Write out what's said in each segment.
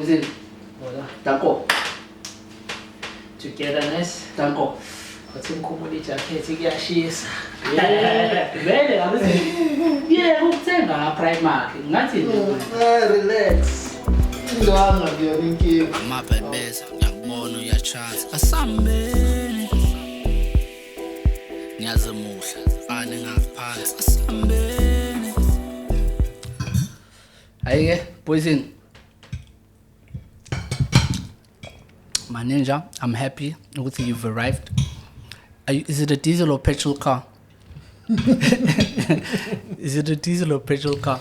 Poison. Danko. Togetherness. Danko. Wathi Mkhukhwini ijakhethi kuyashisa. Vele akuthi yeah ukuthenga Primark ngathi Relax. Ngilanga ngiyona inkinga. Amabhebeza ngiyakubona uyachasa asambeni niyazemuhla fane ngaphansi asambeni. Hayi ke Poison. My ninja, I'm happy ukuthi you've arrived. Is it a diesel or petrol car? Is it a diesel or petrol car?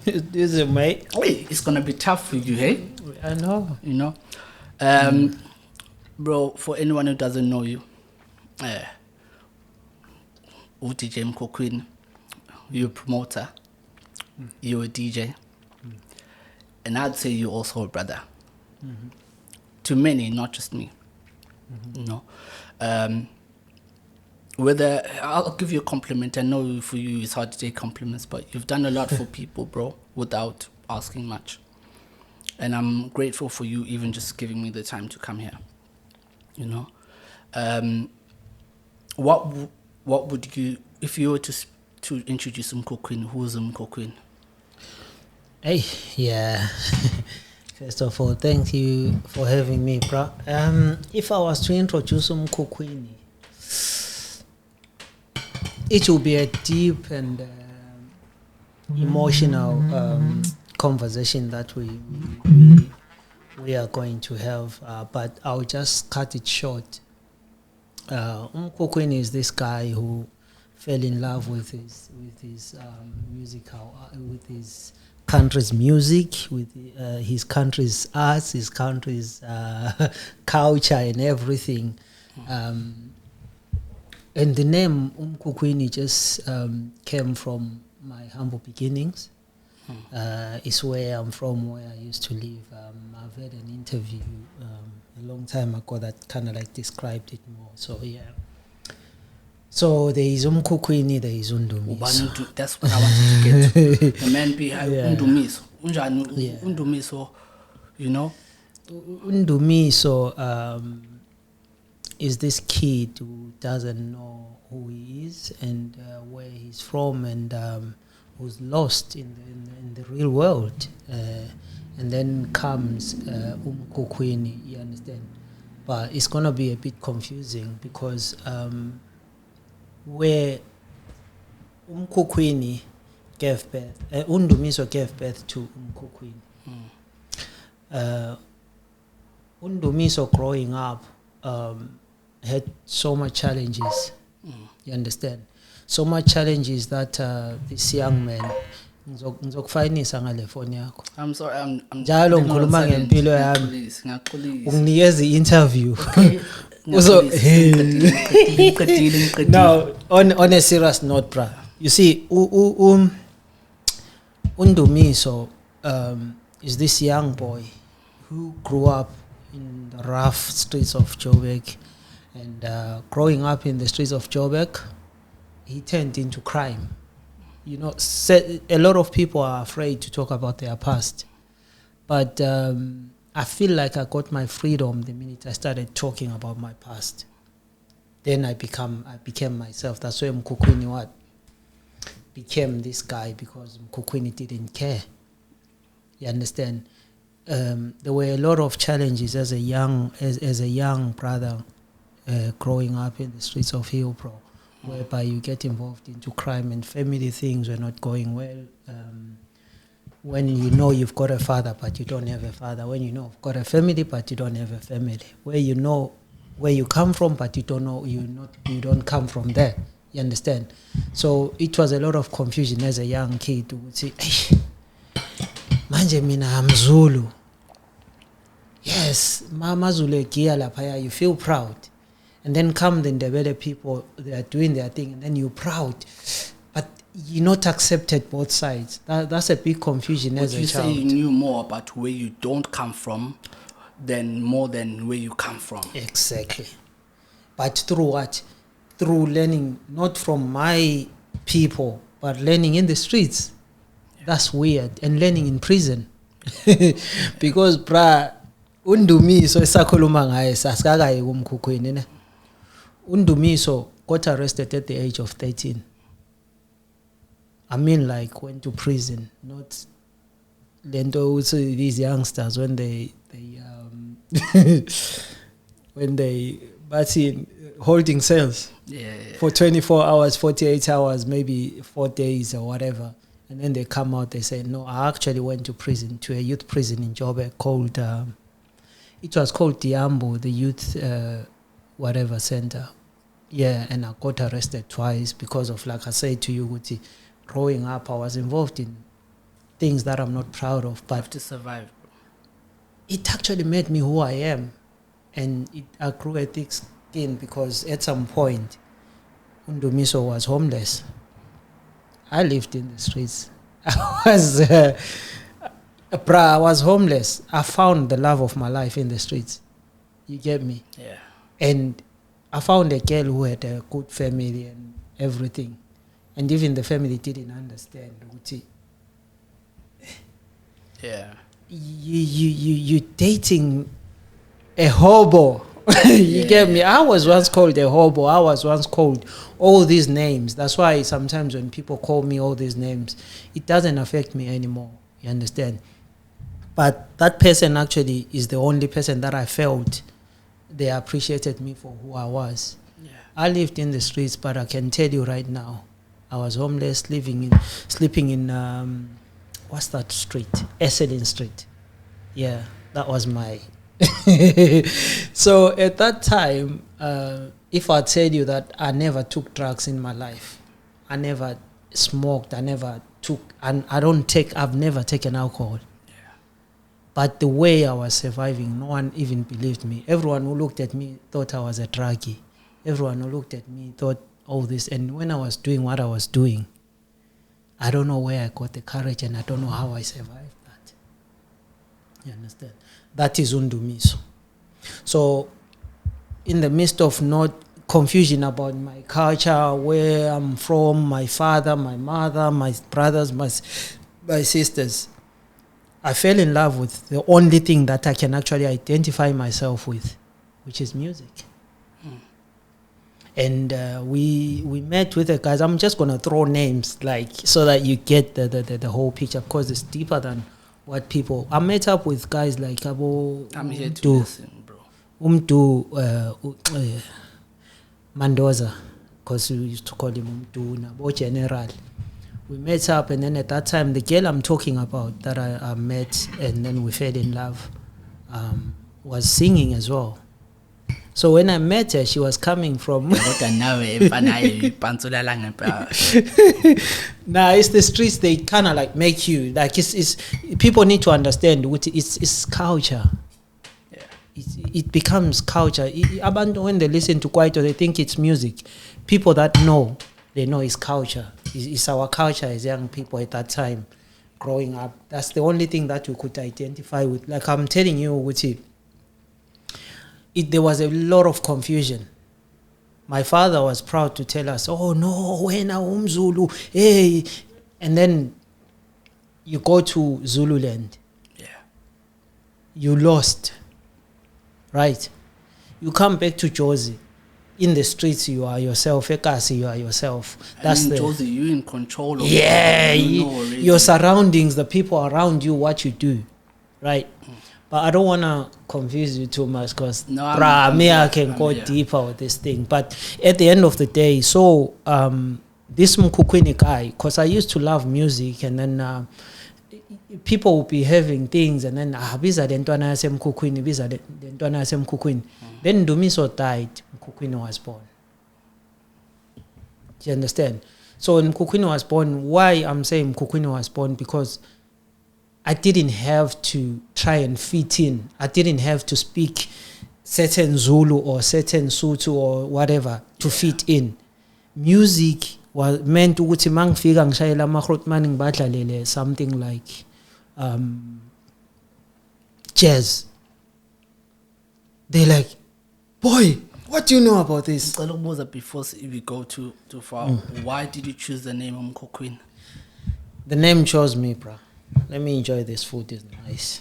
This is mate. It's gonna be tough for you, hey? I know. You know? Bro, for anyone who doesn't know you, DJ Mkhukhwini, you're a promoter, you're a DJ, and I'd say you're also a brother. To many, not just me. You know? Whether I'll give you a compliment. I know for you it's hard to take compliments, but you've done a lot for people, bro, without asking much. And I'm grateful for you even just giving me the time to come here. You know, what would you, if you were to introduce Mkhukhwini, who's Mkhukhwini? Hey, yeah. First of all, thank you for having me, bro. If I was to introduce Mkhukhwini, it will be a deep and emotional conversation that we are going to have, but I'll just cut it short. Mkhukhwini is this guy who fell in love with his musical, with his country's music, with his country's arts, his country's culture and everything. And the name Mkhukhwini just came from my humble beginnings. It's where I'm from, where I used to live. I've had an interview a long time ago that kind of like described it more. So yeah. So there is Mkhukhwini, there is Undumiso. That's what I wanted to get to. The man behind Undumiso. Undumiso, you know? Undumiso is this kid who doesn't know who he is and where he's from, and who's lost in the real world. And then comes Mkhukhwini, you understand? But it's going to be a bit confusing because where Mkhukhwini gave birth, Undumiso gave birth to Mkhukhwini. Undumiso growing up had so much challenges, you understand? So much challenges that this young man, ngizokufinisa ngale phone yakho. I'm sorry, I'm njalo ngikhuluma ngempilo yami. Unginikeza i-interview. No, on a serious note, bro. You see, Undumiso is this young boy who grew up in the rough streets of Joburg, and growing up in the streets of Joburg, he turned into crime. You know, a lot of people are afraid to talk about their past, but I feel like I got my freedom the minute I started talking about my past. Then I became myself. That's why Mkhukhwini became this guy, because Mkhukhwini didn't care. You understand? There were a lot of challenges as a young brother growing up in the streets of Hillbrow, whereby you get involved into crime and family things were not going well. When you know you've got a father but you don't have a father, when you know you've got a family but you don't have a family, where you know where you come from but you don't know you don't come from there. You understand? So it was a lot of confusion as a young kid. Would say, hey, manje mina am Zulu. Yes, Mama Zulu kia lapaya, you feel proud. And then come the Ndebele people, they are doing their thing, and then you're proud. But you're not accepted both sides. That's a big confusion as a child. Would you say you knew more about where you don't come from than where you come from? Exactly. But through what? Through learning, not from my people, but learning in the streets. Yeah. That's weird. And learning in prison. Because bra Undumiso esakhuluma ngaye sasikakayi kuMkhukhwini ne. Undumiso got arrested at the age of 13. I mean, like, went to prison, not lento ukuthi these youngsters when they when they but in holding cells for 24 hours, 48 hours, maybe 4 days or whatever, and then they come out, they say, no, I actually went to prison, to a youth prison in Joburg called it was called Diambo, the youth whatever center. Yeah, and I got arrested twice because of, like I said to you, Guti, growing up, I was involved in things that I'm not proud of, but to survive, bro. It actually made me who I am, and I grew a thick skin because at some point, Undumiso was homeless. I lived in the streets. I was homeless. I found the love of my life in the streets. You get me? Yeah. And I found a girl who had a good family and everything. And even the family didn't understand. Yeah. You dating a hobo. You get me? I was once called a hobo. I was once called all these names. That's why sometimes when people call me all these names, it doesn't affect me anymore. You understand? But that person actually is the only person that I felt they appreciated me for who I was. Yeah. I lived in the streets, but I can tell you right now, I was homeless, sleeping in what's that street? Esseline Street. Yeah, that was my. So at that time, if I tell you that I never took drugs in my life, I never smoked, I never took, and I've never taken alcohol. But the way I was surviving, no one even believed me. Everyone who looked at me thought I was a druggie. Everyone who looked at me thought all this. And when I was doing what I was doing, I don't know where I got the courage and I don't know how I survived that. You understand? That is Undumiso. So in the midst of not confusion about my culture, where I'm from, my father, my mother, my brothers, my sisters, I fell in love with the only thing that I can actually identify myself with, which is music. And we met with the guys. I'm just going to throw names like so that you get the whole picture, because it's deeper than what people... I met up with guys like I'm here to listen, bro. Mendoza, because we used to call him Nabo General. We met up, and then at that time, the girl I'm talking about that I met and then we fell in love was singing as well. So when I met her, she was coming from... Nah, it's the streets, they kind of like make you... Like it's people need to understand, it's culture. Yeah. It becomes culture. When they listen to Kwaito, they think it's music. People that know, they know it's culture. It's our culture as young people at that time, growing up. That's the only thing that we could identify with. Like I'm telling you, there was a lot of confusion. My father was proud to tell us, oh no, when Zulu, hey. And then you go to Zululand. Yeah. You lost. Right? You come back to Jozi. In the streets, you are yourself. Ekasi, you are yourself. That's and Josie, you're in control of your surroundings, the people around you, what you do, right? But I don't want to confuse you too much, because I can go deeper with this thing. But at the end of the day, so this Mkhukhwini guy, because I used to love music, and then people will be having things, and then biza dentwana yase Mkhukhwini, biza dentwana yase Mkhukhwini. Then Ndumiso died, Mkhukhwini was born. Do you understand? So when Mkhukhwini was born, why I'm saying Mkhukhwini was born? Because I didn't have to try and fit in. I didn't have to speak certain Zulu or certain Sotho or whatever to fit in. Music was meant to mangifika ngishayela amakrotmani ngibadlalele something like jazz. They're like, boy, what do you know about this? Before we go too far, why did you choose the name Mkhukhwini? The name chose me, bro. let me enjoy this food. It's nice.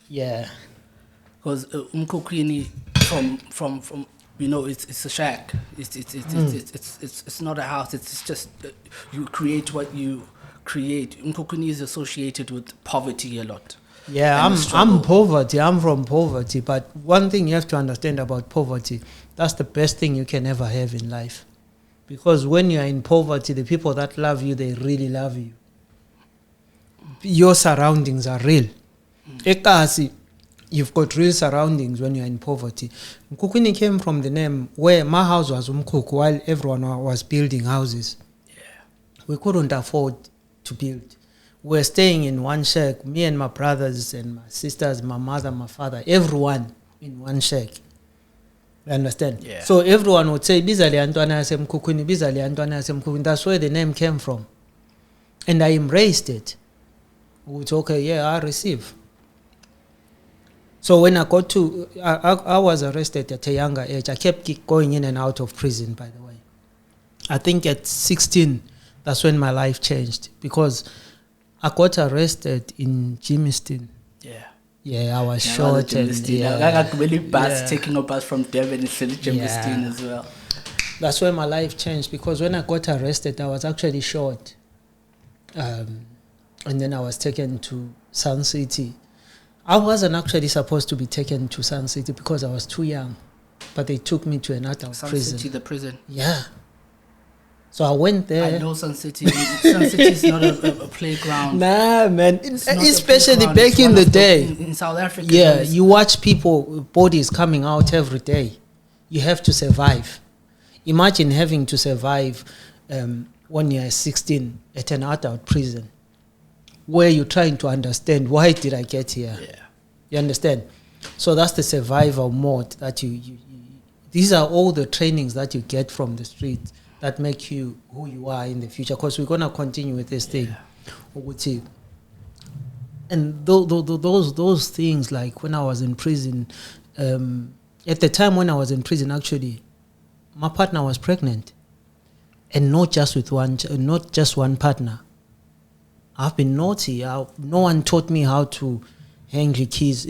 Yeah. Because Mkhukhwini from it's a shack. It's not a house. It's just you create what you create. Mkhukhwini is associated with poverty a lot. Yeah, And the struggle. I'm poverty. I'm from poverty. But one thing you have to understand about poverty, that's the best thing you can ever have in life. Because when you are in poverty, the people that love you, they really love you. Your surroundings are real. Ekasi, you've got real surroundings when you're in poverty. Mkhukhwini came from the name where my house was Mkhukhu while everyone was building houses. Yeah. We couldn't afford to build. We were staying in one shack, me and my brothers and my sisters, my mother, my father, everyone in one shack. You understand? Yeah. So everyone would say, Bizali Antwana yase Mkhukhwini, Bizali Antwana yase Mkhukhwini. That's where the name came from. And I embraced it. Which, okay, yeah, I receive. So when I got to, I was arrested at a younger age. I kept going in and out of prison, by the way. I think at 16, that's when my life changed. Because I got arrested in Jimiston. Yeah. Yeah, I was short. And I really bus taking a bus from Devon and Jimiston as well. That's when my life changed. Because when I got arrested, I was actually short. And then I was taken to Sun City. I wasn't actually supposed to be taken to Sun City because I was too young. But they took me to an adult prison. Sun City, the prison. Yeah. So I went there. I know Sun City. Sun City is not a playground. Nah, man. It's not a Especially playground. back It's in one the of day. In South Africa. Yeah, you watch people, bodies coming out every day. You have to survive. Imagine having to survive when you're 16 at an adult prison, where you're trying to understand, why did I get here? Yeah. You understand? So that's the survival mode that you these are all the trainings that you get from the street that make you who you are in the future. Because we're going to continue with this thing. And those things, like when I was in prison, at the time when I was in prison, actually, my partner was pregnant. And not just one partner. I've been naughty. No one taught me how to hang the kids,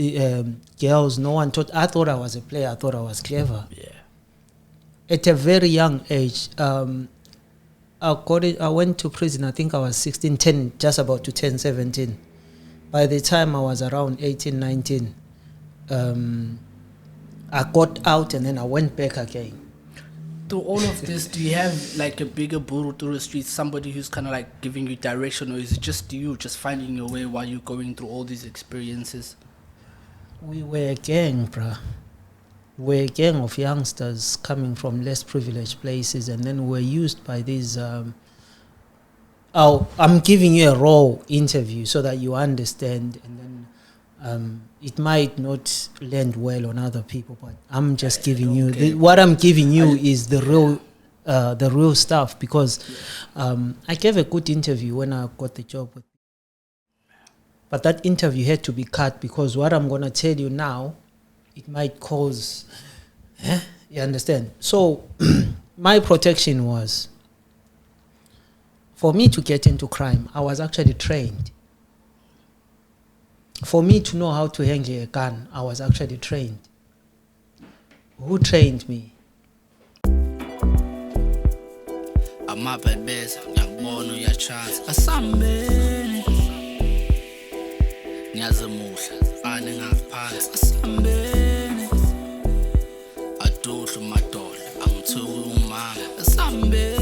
girls. No one taught. I thought I was a player. I thought I was clever. Yeah. At a very young age, I went to prison. I think I was 16, just about to turn 17. By the time I was around 18, 19, I got out and then I went back again. Through all of this, do you have like a bigger buru through the streets, somebody who's kind of like giving you direction, or is it just you just finding your way while you're going through all these experiences? We were a gang, bruh. We're a gang of youngsters coming from less privileged places, and then we're used by these... I'm giving you a raw interview so that you understand, and then it might not land well on other people, but I'm just giving you... what I'm giving you is the real stuff, because I gave a good interview when I got the job. But that interview had to be cut because what I'm going to tell you now, it might cause... You understand? So my protection was, for me to get into crime, I was actually trained. For me to know how to handle a gun, I was actually trained. Who trained me? Amabhebeza ngiyakubona uyachance asambeni niyazimuhla fane ngaphansi asambeni aduhle madola angithuki umama asambeni